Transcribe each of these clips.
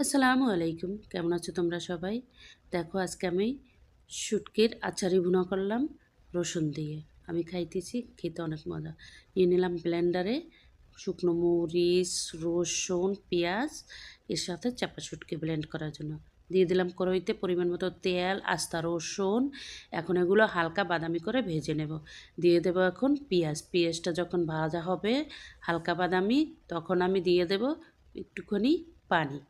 আসসালামু আলাইকুম। কেমন আছো তোমরা সবাই? দেখো আজকে আমি শুটকির আচারি ভুনা করলাম রসুন দিয়ে। আমি খাইতেছি, খেতে অনেক মজা। নিয়ে নিলাম ব্লেন্ডারে শুকনো মরিচ, রসুন, পেঁয়াজ এর সাথে চাপা শুটকি ব্লেন্ড করার জন্য। দিয়ে দিলাম কড়াইতে পরিমাণ মতো তেল, আস্তা রসুন। এখন এগুলো হালকা বাদামি করে ভেজে নেব। দিয়ে দেবো এখন পেঁয়াজ। পেঁয়াজটা যখন ভাজা হবে হালকা বাদামি, তখন আমি দিয়ে দেব একটুখানি পানি।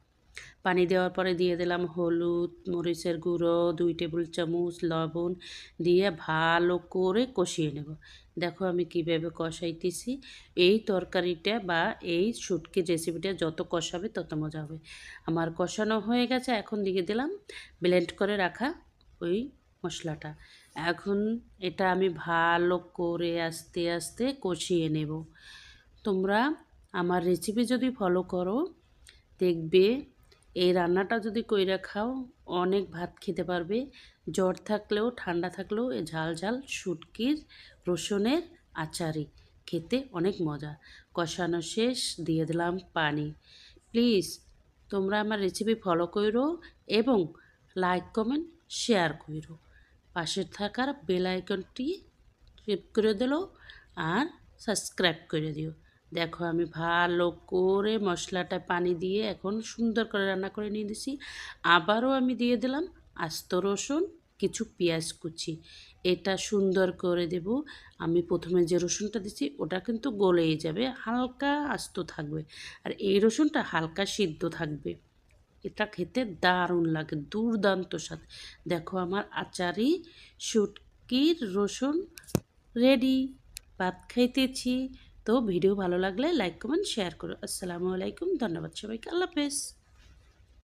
পানি দেওয়ার পরে দিয়ে দিলাম হলুদ, মরিচের গুঁড়ো, ২ টেবিল চামচ লবণ দিয়ে ভালো করে কষিয়ে নেব। দেখো আমি কীভাবে কষাইতেছি। এই তরকারিটা বা এই শুটকির রেসিপিটা যত কষাবে তত মজা হবে। আমার কষানো হয়ে গেছে, এখন দিয়ে দিলাম ব্লেন্ড করে রাখা ওই মশলাটা। এখন এটা আমি ভালো করে আস্তে আস্তে কষিয়ে নেব। তোমরা আমার রেসিপি যদি ফলো করো দেখবে এই রান্নাটা যদি কইরা খাও অনেক ভাত খেতে পারবে। জ্বর থাকলেও ঠান্ডা থাকলেও এই ঝাল ঝাল শুটকির রসুনের আচারি খেতে অনেক মজা। কষানো শেষ, দিয়ে দিলাম পানি। প্লিজ তোমরা আমার রেসিপি ফলো করো এবং লাইক কমেন্ট শেয়ার করো। পাশে থাকার বেল আইকনটি ক্লিক করে দিলো আর সাবস্ক্রাইব করে দিও। দেখো আমি ভালো করে মশলাটা পানি দিয়ে এখন সুন্দর করে রান্না করে নিয়ে দিছি। আবারও আমি দিয়ে দিলাম আস্ত রসুন, কিছু পেঁয়াজ কুচি। এটা সুন্দর করে দেব। আমি প্রথমে যে রসুনটা দিচ্ছি ওটা কিন্তু গলেই যাবে, হালকা আস্ত থাকবে। আর এই রসুনটা হালকা সিদ্ধ থাকবে। এটা খেতে দারুণ লাগে, দুর্দান্ত স্বাদ। দেখো আমার আচারি শুটকির রসুন রেডি। ভাত খাইতেছি। তো ভিডিও ভালো লাগলে লাইক কমেন্ট শেয়ার করো। আসসালামু আলাইকুম, ধন্যবাদ সবাইকে, আল্লাহ হাফেজ।